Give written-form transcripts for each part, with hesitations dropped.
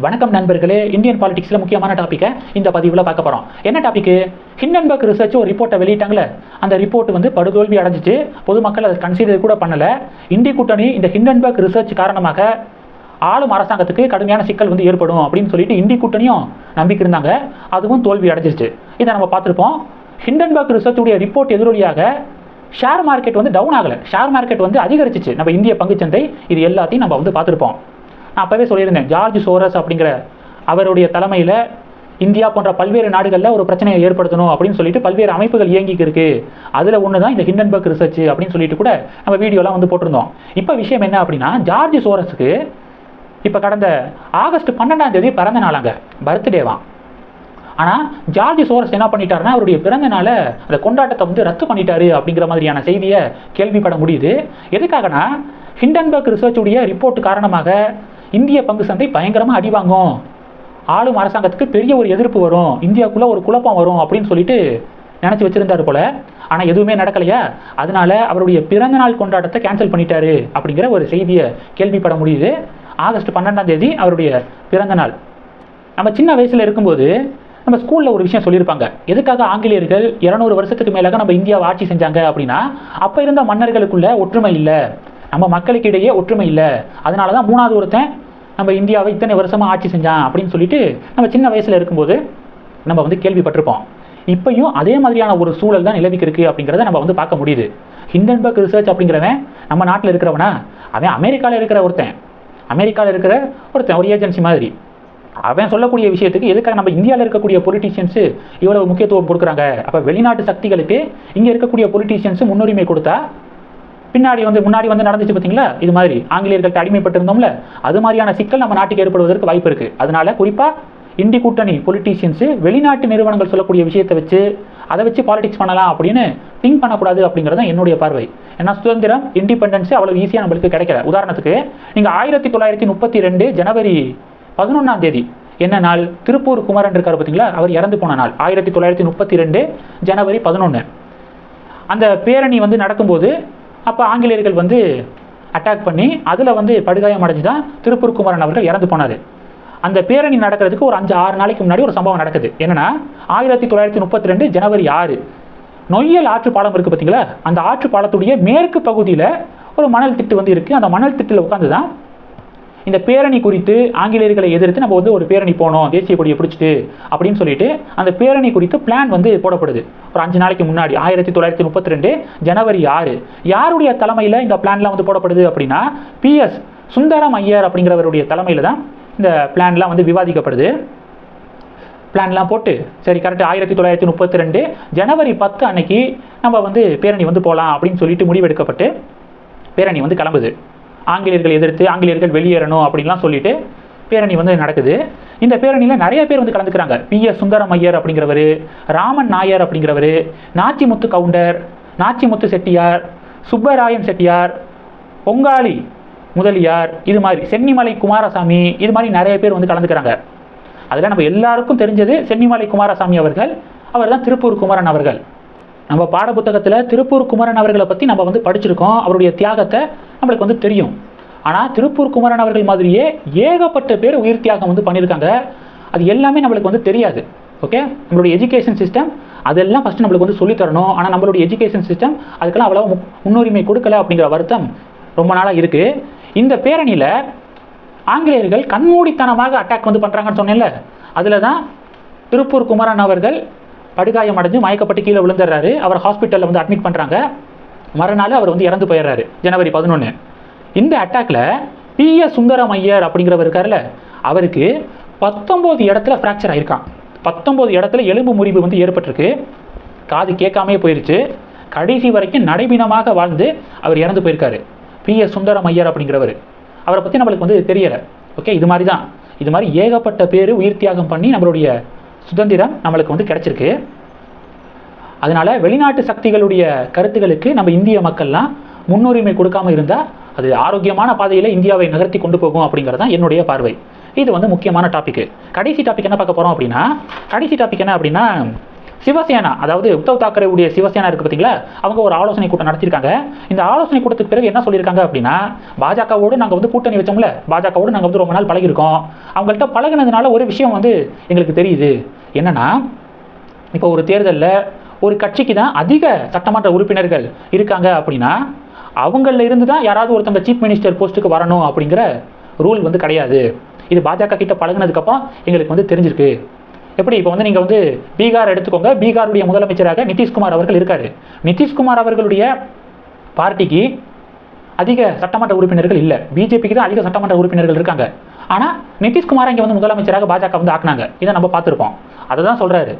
வணக்கம் நண்பர்களே. இந்தியன் பாலிடிக்ஸில் முக்கியமான டாப்பிக்கை இந்த பதிவில் பார்க்க போகிறோம். என்ன டாப்பிக்கு? ஹிண்டன்பர்க் ரிசர்ச் ஒரு ரிப்போர்ட்டை வெளியிட்டாங்களே, அந்த ரிப்போர்ட் வந்து படுதோல்வி அடைஞ்சிச்சு. பொதுமக்கள் அதை கன்சிடர் கூட பண்ணலை. இந்திய கூட்டணி இந்த ஹிண்டன்பர்க் ரிசர்ச் காரணமாக ஆளும் அரசாங்கத்துக்கு கடுமையான சிக்கல் வந்து ஏற்படும் அப்படின்னு சொல்லிட்டு இந்திய கூட்டணியும் நம்பிக்கை இருந்தாங்க. அதுவும் தோல்வி அடைஞ்சிருச்சு. இதை நம்ம பார்த்துருப்போம். ஹிண்டன்பர்க் ரிசர்ச்சுடைய ரிப்போர்ட் எதிரொலியாக ஷேர் மார்க்கெட் வந்து டவுன் ஆகலை, ஷேர் மார்க்கெட் வந்து அதிகரிச்சிச்சு. நம்ம இந்திய பங்குச்சந்தை இது எல்லாத்தையும் நம்ம வந்து பார்த்துருப்போம். நான் அப்போவே சொல்லியிருந்தேன், ஜார்ஜ் சோரஸ் அப்படிங்கிற அவருடைய தலைமையில் இந்தியா போன்ற பல்வேறு நாடுகளில் ஒரு பிரச்சனையை ஏற்படுத்தணும் அப்படின்னு சொல்லிட்டு பல்வேறு அமைப்புகள் இயங்கிக்கு இருக்கு. அதில் ஒன்று தான் இந்த ஹிண்டன்பர்க் ரிசர்ச் அப்படின்னு சொல்லிட்டு கூட நம்ம வீடியோலாம் வந்து போட்டிருந்தோம். இப்போ விஷயம் என்ன அப்படின்னா, ஜார்ஜ் சோரஸுக்கு இப்போ கடந்த ஆகஸ்ட் 12 பிறந்த நாளாங்க, பர்த்டேவான். ஆனால் ஜார்ஜ் சோரஸ் என்ன பண்ணிட்டாருன்னா, அவருடைய பிறந்த நாளை அந்த கொண்டாட்டத்தை வந்து ரத்து பண்ணிட்டாரு அப்படிங்கிற மாதிரியான செய்தியை கேள்விப்பட முடியுது. எதுக்காகனா, ஹிண்டன்பர்க் ரிசர்ச்சுடைய ரிப்போர்ட் காரணமாக இந்திய பங்கு சந்தை பயங்கரமாக அடிவாங்கும், ஆளும் அரசாங்கத்துக்கு பெரிய ஒரு எதிர்ப்பு வரும், இந்தியாவுக்குள்ளே ஒரு குழப்பம் வரும் அப்படின்னு சொல்லிட்டு நினச்சி வச்சுருந்தாரு போல. ஆனால் எதுவுமே நடக்கலையா, அதனால அவருடைய பிறந்தநாள் கொண்டாட்டத்தை கேன்சல் பண்ணிட்டாரு அப்படிங்கிற ஒரு செய்தியை கேள்விப்பட முடியுது. ஆகஸ்ட் 12 அவருடைய பிறந்தநாள். நம்ம சின்ன வயசில் இருக்கும்போது நம்ம ஸ்கூலில் ஒரு விஷயம் சொல்லியிருப்பாங்க, எதுக்காக ஆங்கிலேயர்கள் 200 வருஷத்துக்கு மேலாக நம்ம இந்தியாவை ஆட்சி செஞ்சாங்க அப்படின்னா, அப்போ இருந்த மன்னர்களுக்குள்ள ஒற்றுமை இல்லை, நம்ம மக்களுக்கு இடையே ஒற்றுமை இல்லை, அதனால தான் 3வது ஒருத்தன் நம்ம இந்தியாவை இத்தனை வருஷமாக ஆட்சி செஞ்சான் அப்படின்னு சொல்லிட்டு நம்ம சின்ன வயசில் இருக்கும்போது நம்ம வந்து கேள்விப்பட்டிருப்போம். இப்பயும் அதே மாதிரியான ஒரு சூழல் தான் நிலவிக்கு இருக்குது அப்படிங்கிறத நம்ம வந்து பார்க்க முடியுது. ஹிண்டன்பர்க் ரிசர்ச் அப்படிங்கிறவன் நம்ம நாட்டில் இருக்கிறவனா, அவன் அமெரிக்காவில் இருக்கிற ஒருத்தன் ஒரு ஏஜென்சி மாதிரி. அவன் சொல்லக்கூடிய விஷயத்துக்கு எதுக்காக நம்ம இந்தியாவில் இருக்கக்கூடிய பொலிட்டீஷியன்ஸு இவ்வளவு முக்கியத்துவம் கொடுக்குறாங்க? அப்போ வெளிநாட்டு சக்திகளுக்கு இங்கே இருக்கக்கூடிய பொலிட்டீஷியன்ஸு முன்னுரிமை கொடுத்தா முன்னாடி வந்து நடந்துச்சு பார்த்தீங்களா, இது மாதிரி ஆங்கிலேயர்கள்ட்ட அடிமைப்பட்டிருந்தோம்ல, அது மாதிரியான சிக்கல் நம்ம நாட்டுக்கு ஏற்படுவதற்கு வாய்ப்பு இருக்குது. அதனால குறிப்பாக இந்திய கூட்டணி பொலிட்டீஷியன்ஸு வெளிநாட்டு நிறுவனங்கள் சொல்லக்கூடிய விஷயத்தை வச்சு அதை வச்சு பாலிடிக்ஸ் பண்ணலாம் அப்படின்னு திங்க் பண்ணக்கூடாது அப்படிங்கிறது என்னுடைய பார்வை. ஏன்னா சுதந்திரம், இண்டிபெண்டன்ஸு அவ்வளோ ஈஸியாக நம்மளுக்கு கிடைக்கல. உதாரணத்துக்கு நீங்கள் 1932 ஜனவரி 11 என்ன நாள்? திருப்பூர் குமரன் இருக்கார் பார்த்தீங்களா, அவர் இறந்து போன நாள் 1932 ஜனவரி 11. அந்த பேரணி வந்து நடக்கும்போது அப்போ ஆங்கிலேயர்கள் வந்து அட்டாக் பண்ணி அதில் வந்து படுகாயம் அடைஞ்சு தான் திருப்பூர் குமரன் அவர்கள் இறந்து போனார். அந்த பேரணி நடக்கிறதுக்கு ஒரு 5-6 நாளைக்கு முன்னாடி ஒரு சம்பவம் நடக்குது. என்னன்னா 1932 ஜனவரி 6 நொய்யல் ஆற்று பாலம் இருக்குது பார்த்தீங்களா, அந்த ஆற்று பாலத்துடைய மேற்கு பகுதியில் ஒரு மணல் திட்டு வந்து இருக்குது. அந்த மணல் திட்டில் உட்காந்து தான் இந்த பேரணி குறித்து ஆங்கிலேயர்களை எதிர்த்து நம்ம வந்து ஒரு பேரணி போனோம், தேசிய கொடியை பிடிச்சிட்டு அப்படின்னு சொல்லிட்டு அந்த பேரணி குறித்து பிளான் வந்து போடப்படுது. ஒரு 5 நாளைக்கு முன்னாடி 1932 ஜனவரி 6 யாருடைய தலைமையில் இந்த பிளான்லாம் வந்து போடப்படுது அப்படின்னா, PS சுந்தரம் ஐயர் அப்படிங்கிறவருடைய தலைமையில் தான் இந்த பிளான்லாம் வந்து விவாதிக்கப்படுது. பிளான்லாம் போட்டு சரி கரெக்டாக 1932 ஜனவரி 10 அன்னைக்கு நம்ம வந்து பேரணி வந்து போகலாம் அப்படின்னு சொல்லிட்டு முடிவெடுக்கப்பட்டு பேரணி வந்து கிளம்புது. ஆங்கிலேயர்கள் எதிர்த்து ஆங்கிலேயர்கள் வெளியேறணும் அப்படின்லாம் சொல்லிட்டு பேரணி வந்து நடக்குது. இந்த பேரணியில் நிறைய பேர் வந்து கலந்துக்கிறாங்க. PS சுந்தரம் ஐயர் அப்படிங்கிறவர், ராமன் நாயர் அப்படிங்கிறவர், நாச்சிமுத்து கவுண்டர், நாச்சிமுத்து செட்டியார், சுப்பராயன் செட்டியார், பொங்காளி முதலியார், இது மாதிரி சென்னிமலை குமாரசாமி, இது மாதிரி நிறைய பேர் வந்து கலந்துக்கிறாங்க. அதில் நம்ம எல்லாருக்கும் தெரிஞ்சது சென்னிமலை குமாரசாமி அவர்கள், அவர் தான் திருப்பூர் குமரன் அவர்கள். நம்ம பாட புத்தகத்தில் திருப்பூர் குமரன் அவர்களை பற்றி நம்ம வந்து படிச்சிருக்கோம், அவருடைய தியாகத்தை நம்மளுக்கு வந்து தெரியும். ஆனால் திருப்பூர் குமரன் அவர்கள் மாதிரியே ஏகப்பட்ட பேர் உயிர் தியாகம் வந்து பண்ணியிருக்காங்க. அது எல்லாமே நம்மளுக்கு வந்து தெரியாது. ஓகே, நம்மளுடைய எஜுகேஷன் சிஸ்டம் அதெல்லாம் ஃபஸ்ட்டு நம்மளுக்கு வந்து சொல்லித்தரணும். ஆனால் நம்மளுடைய எஜுகேஷன் சிஸ்டம் அதுக்கெல்லாம் அவ்வளோ முன்னுரிமை கொடுக்கல அப்படிங்கிற வருத்தம் ரொம்ப நாளாக இருக்குது. இந்த பேரணியில் ஆங்கிலேயர்கள் கண்மூடித்தனமாக அட்டாக் வந்து பண்ணுறாங்கன்னு சொன்னேன்ல, அதில் தான் திருப்பூர் குமரன் அவர்கள் படுகாயம் அடைஞ்சு மயக்கப்பட்டு கீழே விழுந்துடுறாரு. அவர் ஹாஸ்பிட்டலில் வந்து அட்மிட் பண்ணுறாங்க. மறுநாள் அவர் வந்து இறந்து போயிடுறாரு ஜனவரி 11. இந்த அட்டாக்ல PS சுந்தரம் ஐயர் அப்படிங்கிறவர் இருக்கார்ல, அவருக்கு 19 இடத்துல ஃப்ராக்சர் ஆயிருக்கான். 19 இடத்துல எலும்பு முறிவு வந்து ஏற்பட்டிருக்கு. காது கேட்காமே போயிருச்சு. கடைசி வரைக்கும் நடைபீனமாக வாழ்ந்து அவர் இறந்து போயிருக்காரு PS சுந்தரம் ஐயர் அப்படிங்கிறவர். அவரை பற்றி நம்மளுக்கு வந்து தெரியலை. ஓகே, இது மாதிரி ஏகப்பட்ட பேர் உயிர் தியாகம் பண்ணி நம்மளுடைய சுதந்திரம் நம்மளுக்கு வந்து கிடைச்சிருக்கு. அதனால வெளிநாட்டு சக்திகளுடைய கருத்துக்களுக்கு நம்ம இந்திய மக்கள்லாம் முன்னுரிமை கொடுக்காம இருந்தால் அது ஆரோக்கியமான பாதையில் இந்தியாவை நகர்த்தி கொண்டு போகும் அப்படிங்கிறது தான் என்னுடைய பார்வை. இது வந்து முக்கியமான டாபிக். கடைசி டாபிக் என்ன பார்க்க போகிறோம் அப்படின்னா, சிவசேனா, அதாவது உத்தவ் தாக்கரே உடைய சிவசேனா இருக்கு பார்த்தீங்களா, அவங்க ஒரு ஆலோசனை கூட்டம் நடத்திருக்காங்க. இந்த ஆலோசனை கூட்டத்துக்கு பிறகு என்ன சொல்லியிருக்காங்க அப்படின்னா, பாஜகவோடு நாங்கள் வந்து கூட்டணி வச்சோம்ல, பாஜகவோடு நாங்கள் வந்து ரொம்ப நாள் பழகிருக்கோம், அவங்கள்ட்ட பழகினதுனால ஒரு விஷயம் வந்து எங்களுக்கு தெரியுது. என்னன்னா, இப்போ ஒரு தேர்தலில் ஒரு கட்சிக்கு தான் அதிக சட்டமன்ற உறுப்பினர்கள் இருக்காங்க அப்படின்னா அவங்களில் இருந்து தான் யாராவது ஒருத்தங்க சீஃப் மினிஸ்டர் போஸ்ட்டுக்கு வரணும் அப்படிங்கிற ரூல் வந்து கிடையாது. இது பாஜக கிட்ட பழகினதுக்கப்புறம் எங்களுக்கு வந்து தெரிஞ்சிருக்கு. எப்படி இப்போ வந்து நீங்கள் வந்து பீகார் எடுத்துக்கோங்க, பீகாருடைய முதலமைச்சராக நிதிஷ்குமார் அவர்கள் இருக்காரு. நிதிஷ்குமார் அவர்களுடைய பார்ட்டிக்கு அதிக சட்டமன்ற உறுப்பினர்கள் இல்லை, பிஜேபிக்கு தான் அதிக சட்டமன்ற உறுப்பினர்கள் இருக்காங்க. ஆனால் நிதிஷ்குமார் இங்கே வந்து முதலமைச்சராக பாஜக வந்து ஆக்குனாங்க. இதை நம்ம பார்த்துருப்போம். அதை தான் சொல்கிறாரு,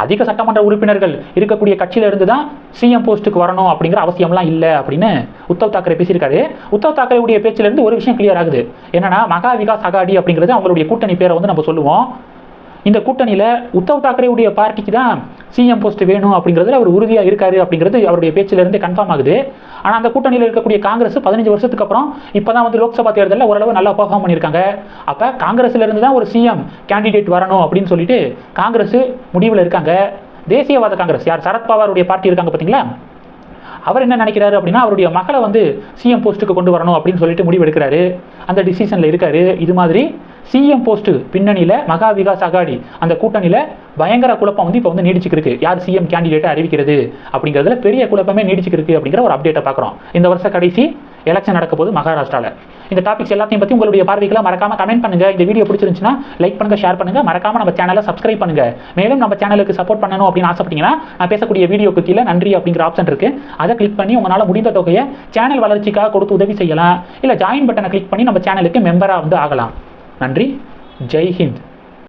அதிக சட்டமன்ற உறுப்பினர்கள் இருக்கக்கூடிய கட்சியில இருந்து தான் சிஎம் போஸ்ட்டுக்கு வரணும் அப்படிங்கிற அவசியம்லாம் இல்லை அப்படின்னு உத்தவ் தாக்கரே பேசியிருக்காரு. உத்தவ் தாக்கரேவுடைய பேச்சிலிருந்து ஒரு விஷயம் கிளியர் ஆகுது. என்னன்னா, மகா விகாஸ் அகாடி அப்படிங்கிறது அவங்களுடைய கூட்டணி பேரை வந்து நம்ம சொல்லுவோம். இந்த கூட்டணியில் உத்தவ் தாக்கரேவுடைய பார்ட்டிக்கு தான் சிஎம் போஸ்ட் வேணும் அப்படிங்கிறதுல அவர் உறுதியாக இருக்காரு அப்படிங்கிறது அவருடைய பேச்சிலிருந்து கன்ஃபார்ம் ஆகுது. ஆனால் அந்த கூட்டணியில் இருக்கக்கூடிய காங்கிரஸ் 15 வருஷத்துக்கு அப்புறம் இப்போ தான் வந்து லோக்சபா தேர்தலில் ஓரளவு நல்லா பெர்ஃபார்ம் பண்ணியிருக்காங்க. அப்போ காங்கிரஸ்லேருந்து தான் ஒரு சிஎம் கேண்டிடேட் வரணும் அப்படின்னு சொல்லிட்டு காங்கிரஸ் முடிவில் இருக்காங்க. தேசியவாத காங்கிரஸ், யார் சரத்பவாருடைய பார்ட்டி இருக்காங்க பார்த்தீங்களா, அவர் என்ன நினைக்கிறாரு அப்படின்னா, அவருடைய மகளை வந்து சிஎம் போஸ்ட்டுக்கு கொண்டு வரணும் அப்படின்னு சொல்லிட்டு முடிவு எடுக்கிறாரு. அந்த டிசிஷனில் இருக்காரு. இது மாதிரி சிஎம் போஸ்ட்டு பின்னணியில் மகா விகாஸ் அகாடி அந்த கூட்டணியில் பயங்கர குழப்பம் வந்து இப்போ வந்து நீடிச்சுக்கிருக்கு. யார் சிஎம் கேண்டிடேட்டை அறிவிக்கிறது அப்படிங்கிறதுல பெரிய குழப்பமே நீடிச்சுக்கிருக்கு அப்படிங்கிற ஒரு அப்டேட்டை பார்க்குறோம். இந்த வருஷ கடைசி எலெக்ஷன் நடக்க போது மகாராஷ்டிராவில். இந்த டாபிக்ஸ் எல்லாத்தையும் பற்றி உங்களுடைய பார்வைகளை மறக்காம கமெண்ட் பண்ணுங்க. இந்த வீடியோ பிடிச்சிருந்துச்சுன்னா லைக் பண்ணுங்க, ஷேர் பண்ணுங்க, மறக்காம நம்ம சேனலை சப்ஸ்கிரைப் பண்ணுங்க. மேலும் நம்ம சேனலுக்கு சப்போர்ட் பண்ணணும் அப்படின்னு ஆசைப்பட்டீங்கன்னா நான் பேசக்கூடிய வீடியோக்கு கீழே நன்றி அப்படிங்கிற ஆப்ஷன் இருக்கு, அதை கிளிக் பண்ணி உங்களால் முடிந்த தொகையை சேனல் வளர்ச்சிக்காக கொடுத்து உதவி செய்யலாம். இல்லை ஜாயின் பட்டனை கிளிக் பண்ணி நம்ம சேனலுக்கு மெம்பராக வந்து ஆகலாம். நன்றி. ஜெய் ஹிந்த்.